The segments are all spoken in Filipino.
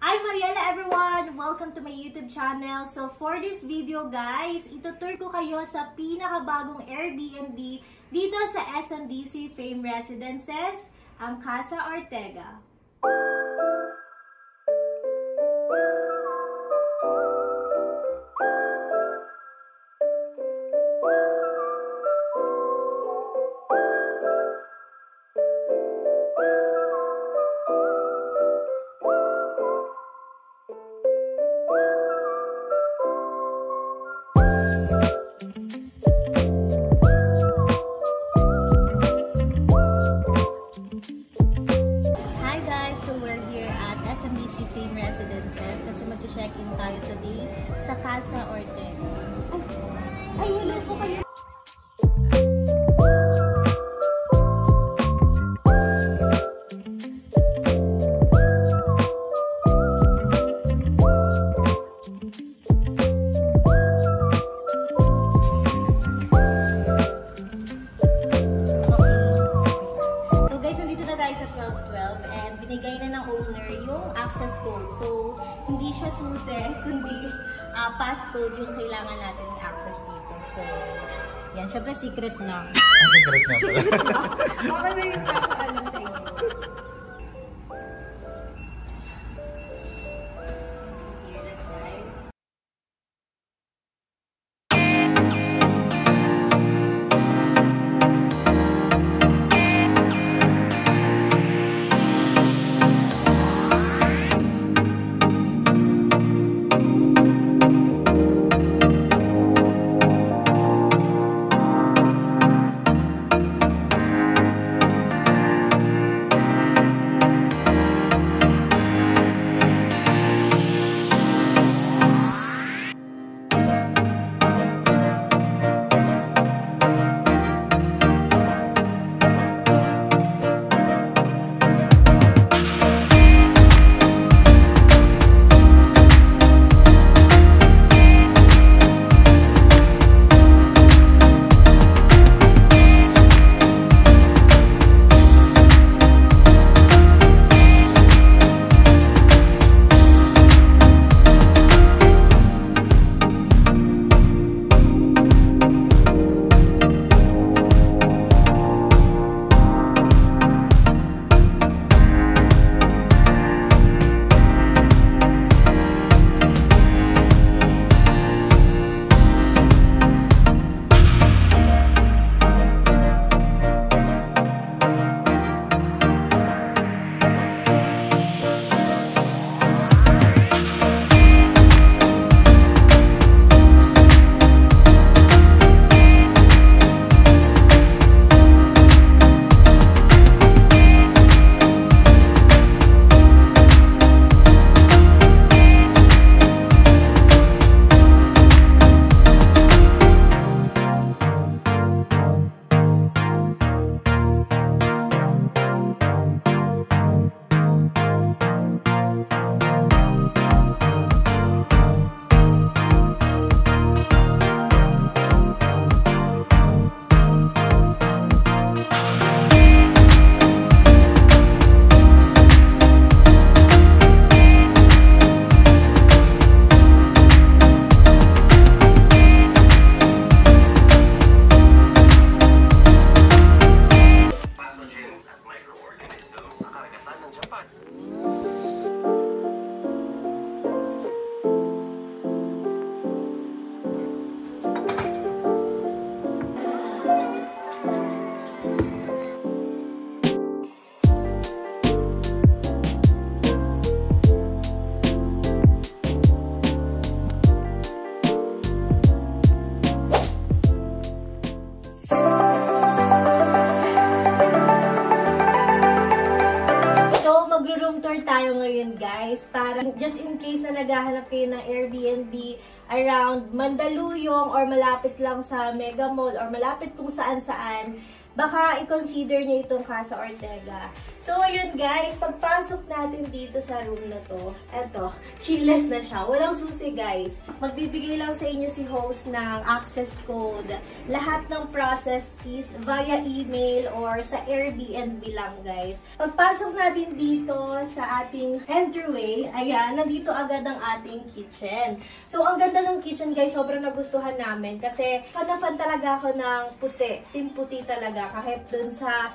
Hi Mariela everyone! Welcome to my YouTube channel. So for this video guys, itutur ko kayo sa pinakabagong Airbnb dito sa SMDC Fame Residences, ang Casa Ortega. SMDC Fame Residences kasi mag-check-in tayo today sa Casa Ortega. Ay, hello po kayo! Binigay na ng owner yung access code. So, hindi siya susi, kundi passcode yung kailangan natin i-access dito. So, yan. Syempre, secret na. Secret na pala. Secret na. Baka may yung alam sa inyo. Magro-room tour tayo ngayon guys, para just in case na naghahanap kayo ng Airbnb around Mandaluyong or malapit lang sa Mega Mall or malapit kung saan-saan, baka i-consider nyo itong Casa Ortega. So, ayun guys, pagpasok natin dito sa room na to, eto, keyless na siya. Walang susi guys. Magbibigay lang sa inyo si host ng access code. Lahat ng process is via email or sa Airbnb lang guys. Pagpasok natin dito sa ating entryway, ayan, nandito agad ang ating kitchen. So, ang ganda ng kitchen guys, sobrang nagustuhan namin kasi fan na fan talaga ako ng puti. Team puti talaga. Kahit dun sa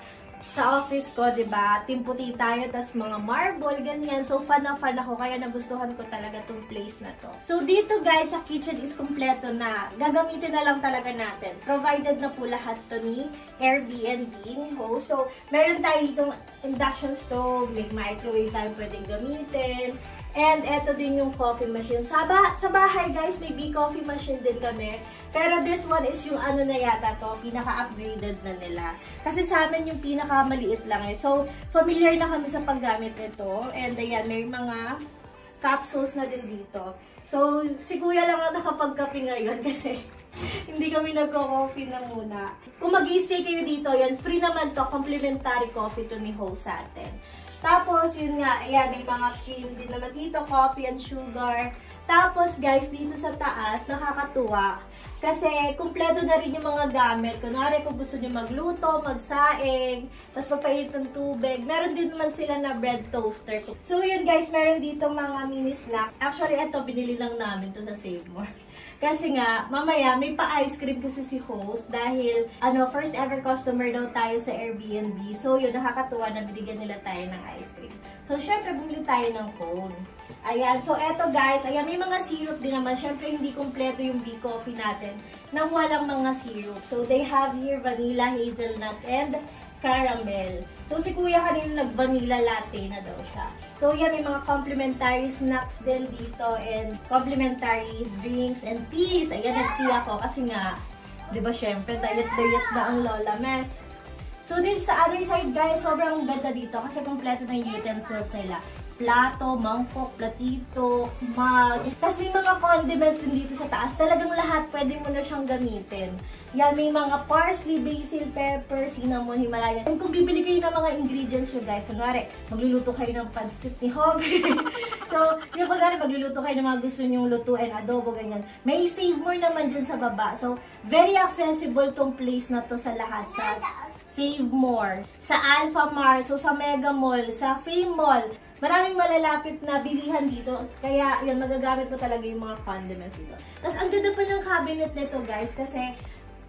office ko, diba? Team puti tayo, tas mga marble, ganyan. So, fan na fan ako, kaya nagustuhan ko talaga tong place na to. So, dito guys, sa kitchen is kompleto na. Gagamitin na lang talaga natin. Provided na po lahat to ni Airbnb, ni host. So, meron tayo ditong induction stove, may microwave tayo pwedeng gamitin. And eto din yung coffee machine. Sa bahay guys, may big coffee machine din kami. Pero this one is yung ano na yata to, pinaka-upgraded na nila. Kasi sa amin yung pinaka-maliit lang eh. So, familiar na kami sa paggamit nito. And ayan, may mga capsules na din dito. So, si Kuya lang ang nakapagkape ngayon kasi hindi kami nagko-coffee na muna. Kung mag-i-stay kayo dito, yan, free naman to, complimentary coffee to ni host sa atin. Tapos, yun nga, ayan, may mga cream din naman dito, coffee and sugar. Tapos, guys, dito sa taas, nakakatuwa. Kasi, kumpleto na rin yung mga gamit. Kunwari, kung gusto nyo magluto, magsaing, tapos papainit ng tubig. Meron din naman sila na bread toaster. So, yun guys, meron dito mga mini snack. Actually, ito, binili lang namin to sa Save More. Kasi nga, mamaya, may pa-ice cream kasi si host dahil, first ever customer daw tayo sa Airbnb. So, yun, nakakatuwa na binigyan nila tayo ng ice cream. So, syempre, bumili tayo ng cone. Ayan, so eto guys, ayan, may mga syrup din naman. Syempre, hindi kompleto yung big coffee natin nang walang mga syrup. So, they have here vanilla, hazelnut, and caramel. So, si Kuya kanina nag-vanilla latte na daw siya. So, yan, may mga complimentary snacks din dito and complimentary drinks and teas. Ayan, nag-tea ako kasi nga, di ba, syempre, diet-diet na ang Lola Mess. So, this sa other side, guys, sobrang ganda dito kasi kompleto na yung utensils nila. Plato, mangkok, platito, mug. Tapos may mga condiments din dito sa taas. Talagang lahat pwede mo na siyang gamitin. Yan, may mga parsley, basil, pepper, cinnamon, Himalayan. And kung bibili kayo ng mga ingredients nyo guys, kunwari, magluluto kayo ng pansit ni Hobby. So, yung kunwari, magluluto kayo ng mga gusto nyong lutuin, adobo, ganyan. May Save More naman dyan sa baba. So, very accessible tong place na to sa lahat. Sa Save More, sa Alpha Mart, so sa Mega Mall, sa Fame Mall. Maraming malalapit na bilihan dito. Kaya, yan, magagamit mo talaga yung mga condiments dito. Tapos, ang ganda pa ng cabinet nito, guys. Kasi,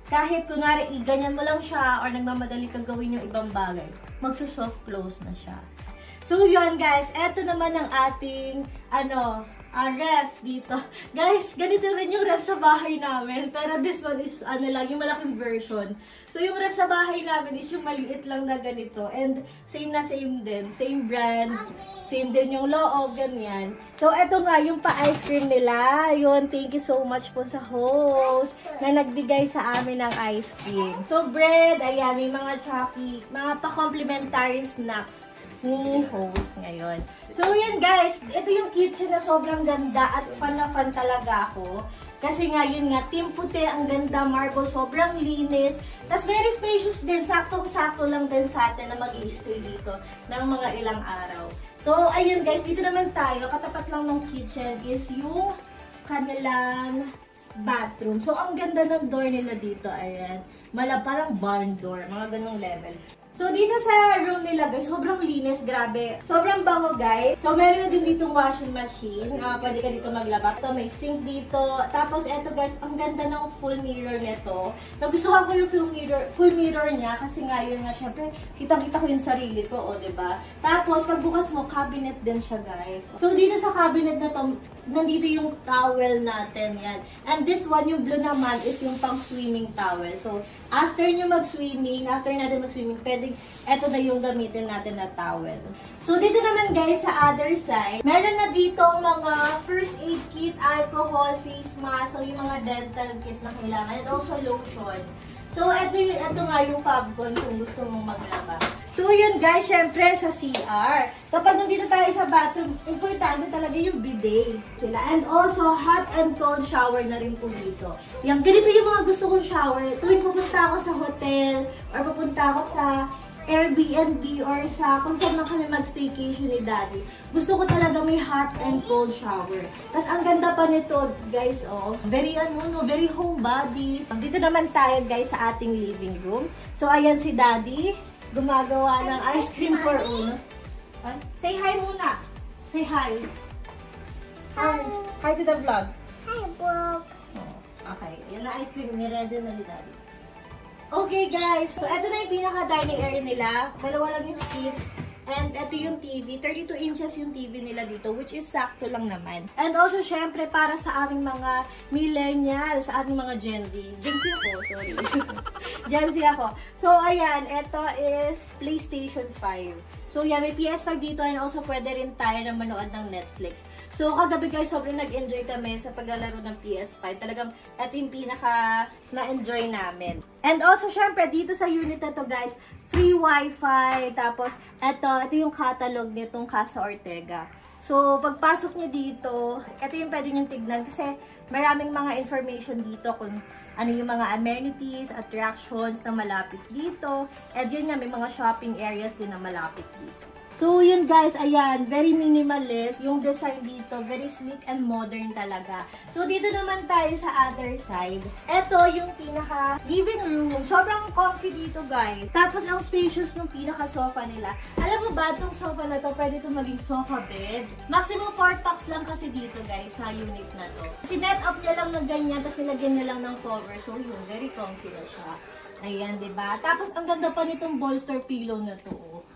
kahit kunwari, ganyan mo lang siya or nagmamadali kang gawin yung ibang bagay, magsusoft close na siya. So, yun, guys. Eto naman ang ating, ref dito. Guys, ganito rin yung ref sa bahay namin. Pero this one is, lang, yung malaking version. So, yung ref sa bahay namin is yung maliit lang na ganito. And, same na same din. Same brand. Same din yung loob, ganyan. So, eto nga, yung pa-ice cream nila. Yun, thank you so much po sa host na nagbigay sa amin ng ice cream. So, bread, ayan, may mga chocolate, mga pa-complimentary snacks ni host ngayon. So, yun guys, ito yung kitchen na sobrang ganda at fan na fan talaga ako. Kasi nga, yun nga, team puti, ang ganda, marble, sobrang linis. Tapos very spacious din, saktong-sakto lang din sa atin na mag-i-stay dito ng mga ilang araw. So, ayun guys, dito naman tayo, katapat lang ng kitchen is yung kanilang bathroom. So, ang ganda ng door nila dito, ayan. Parang barn door, mga ganong level. So, dito sa room nila, guys, sobrang linis, grabe. Sobrang bango, guys. So, meron na din ditong washing machine. Pwede ka dito maglaba. Ito, may sink dito. Tapos, eto, guys, ang ganda ng full mirror nito. Nagustuhan ko yung full mirror niya kasi nga, yun nga, syempre, kitang-kita ko yung sarili ko, diba? Tapos, pagbukas mo, cabinet din siya, guys. So, dito sa cabinet na to, nandito yung towel natin, yan. And this one, yung blue naman, is yung pang-swimming towel. So, after natin mag-swimming, pwede, eto na yung gamitin natin na towel. So, dito naman guys, sa other side, meron na dito mga first aid kit, alcohol, face mask, so yung mga dental kit na kailangan, and also lotion. So, ito nga yung Fabcon kung gusto mong maglaba. So, yun guys, syempre sa CR. Kapag nandito tayo sa bathroom, importante talaga yung bidet sila. And also, hot and cold shower na rin po dito. Ganito yung mga gusto kong shower. Tuwing pupunta ako sa hotel, or pupunta ako sa Airbnb or sa kung saan man kami mag-staycation ni Daddy, gusto ko talaga may hot and cold shower. Tapos ang ganda pa nito, guys, oh. Very very homebody. Dito naman tayo, guys, sa ating living room. So, ayan si Daddy, gumagawa ng ice cream for Uno. Say hi muna. Say hi. Hi. Hi to the vlog. Hi, vlog. Okay, yan na ice cream. Niready na ni Daddy. Okay guys, so ito na yung pinaka-dining area nila. Dalawa lang yung seats. And ito yung TV. 32 inches yung TV nila dito, which is sakto lang naman. And also, syempre, para sa aming mga millennials, sa aming mga Gen Z. Gen Z ako, sorry. Gen Z ako. So, ayan, ito is PlayStation 5. So, yan, may PS5 dito and also pwede rin tayo na manood ng Netflix. So, kagabi guys, sobrang nag-enjoy kami sa paglalaro ng PS5. Talagang, ito yung pinaka na-enjoy namin. And also, syempre, dito sa unit na to guys, free wifi. Tapos, ito yung catalog nitong Casa Ortega. So, pagpasok nyo dito, ito yung pwede nyo tignan kasi maraming mga information dito kung ano yung mga amenities, attractions na malapit dito. At yun nga, may mga shopping areas din na malapit dito. So, yun guys, ayan, very minimalist. Yung design dito, very sleek and modern talaga. So, dito naman tayo sa other side. Ito yung pinaka living room. Sobrang comfy dito, guys. Tapos, ang spacious ng pinaka sofa nila. Alam mo ba, itong sofa na to, pwede itong maging sofa bed. Maximum 4 packs lang kasi dito, guys, sa unit na to. Sinet up niya lang ng ganyan, tapos nilagyan niya lang ng cover. So, yun, very comfy na siya. Ayan, diba? Tapos, ang ganda pa nitong bolster pillow na to, oh.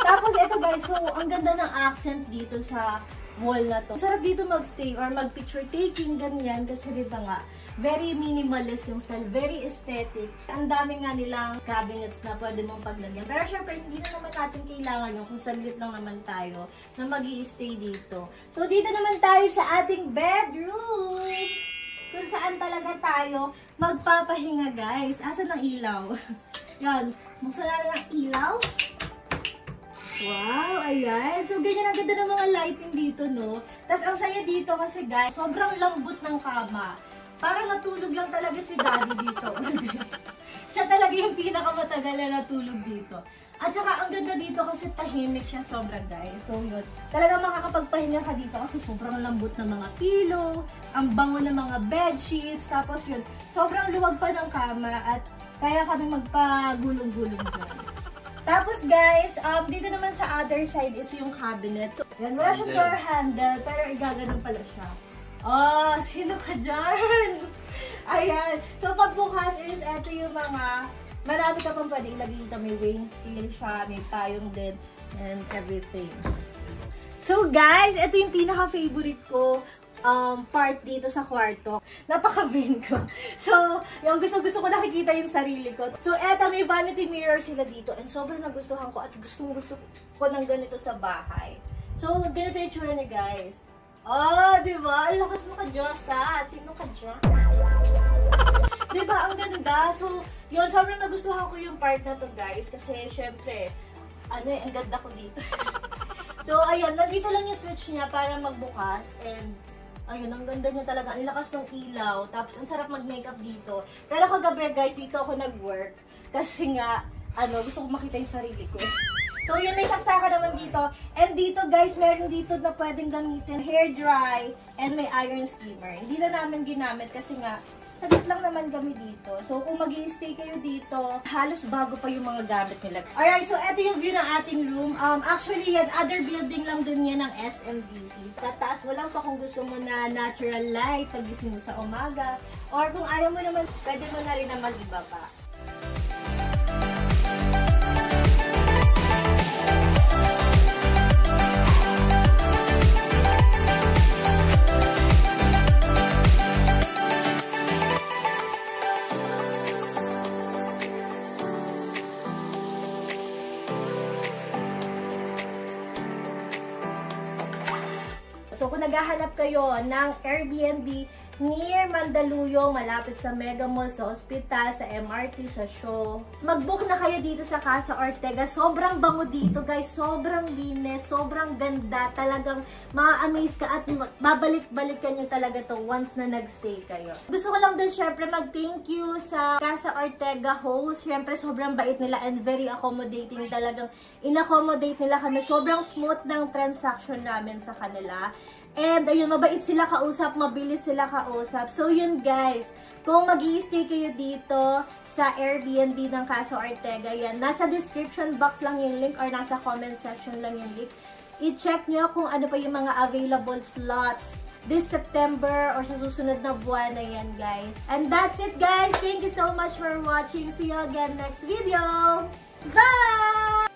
Tapos ito guys, so ang ganda ng accent dito sa wall na to. Sarap dito magstay or mag-picture taking, ganyan. Kasi diba nga, very minimalist yung style, very aesthetic. Ang dami nga nilang cabinets na pwede mong paglagyan. Pero syempre, hindi na naman natin kailangan yung kung saglit lang naman tayo na mag-i-stay dito. So dito naman tayo sa ating bedroom. Kung saan talaga tayo magpapahinga guys. Asan ang ilaw? Yan. Buksan na lang ang ilaw. Wow, ayan. So, ganyan ang ganda ng mga lighting dito, no? Tapos, ang saya dito kasi, guys, sobrang lambot ng kama. Parang natulog lang talaga si Daddy dito. Siya talaga yung pinakamatagal na natulog dito. At saka, ang ganda dito kasi tahimik siya sobra, guys. So, yun. Talagang makakapagpahinga ka dito kasi sobrang lambot ng mga pillow, ang bango ng mga bedsheets, tapos yun, sobrang luwag pa ng kama at kaya kami magpagulong-gulong dyan. Tapos guys, dito naman sa other side is yung cabinet. So, yan, wala siyang door handle, pero igaganon pala siya. Oh, sino ka dyan? Ayan. So, pagbukas is, eto yung mga, marami ka pang pwede ilagay dito. May weighing scale siya, may payong din, and everything. So guys, ito yung pinaka-favorite ko. Part dito sa kwarto. Napaka-vain ko. So, yung gusto ko nakikita yung sarili ko. So, eto, may vanity mirror sila dito. And sobrang nagustuhan ko at gusto ko ng ganito sa bahay. So, ganito yung tsura niya, guys. Oh, diba? Ang lakas mo ka, Diyos, ha? Sino ka, Diyos? Diba? Ang ganda. So, yun, sobrang nagustuhan ko yung part na to, guys. Kasi, syempre, ang ganda ko dito. So, ayun, nandito lang yung switch niya para magbukas. And, ayun, ang ganda niya talaga. Ang lakas ng ilaw. Tapos, ang sarap mag-makeup dito. Pero kagabi, guys, dito ako nag-work. Kasi nga, gusto ko makita yung sarili ko. So, yun, may saksaka naman dito. And dito, guys, meron dito na pwedeng gamitin hair dry and may iron steamer. Hindi na namin ginamit kasi nga, saglit lang naman kami dito. So, kung mag-i-stay kayo dito, halos bago pa yung mga gamit nila. Alright, so ito yung view ng ating room. Actually, yan, other building lang din yan ng SMDC. Tataas mo lang to kung gusto mo na natural light, pagising mo sa umaga. Or kung ayaw mo naman, pwede mo na rin na mag-ibaba. So, kung naghahanap kayo ng Airbnb near Mandaluyong, malapit sa Mega Mall, sa ospital, sa MRT, sa show. Mag-book na kayo dito sa Casa Ortega. Sobrang bango dito, guys. Sobrang linis, sobrang ganda. Talagang ma-amaze ka at babalik-balikan nyo talaga to once na nag-stay kayo. Gusto ko lang din syempre mag-thank you sa Casa Ortega host. Syempre sobrang bait nila and very accommodating. Talagang in-accommodate nila kami. Sobrang smooth ng transaction namin sa kanila. And ayun, mabait sila kausap, mabilis sila kausap. So yun guys, kung mag-i-stay kayo dito sa Airbnb ng Casa Ortega, yan, nasa description box lang yung link or nasa comment section lang yung link. I-check nyo kung ano pa yung mga available slots this September or sa susunod na buwan na yan guys. And that's it guys! Thank you so much for watching. See you again next video! Bye!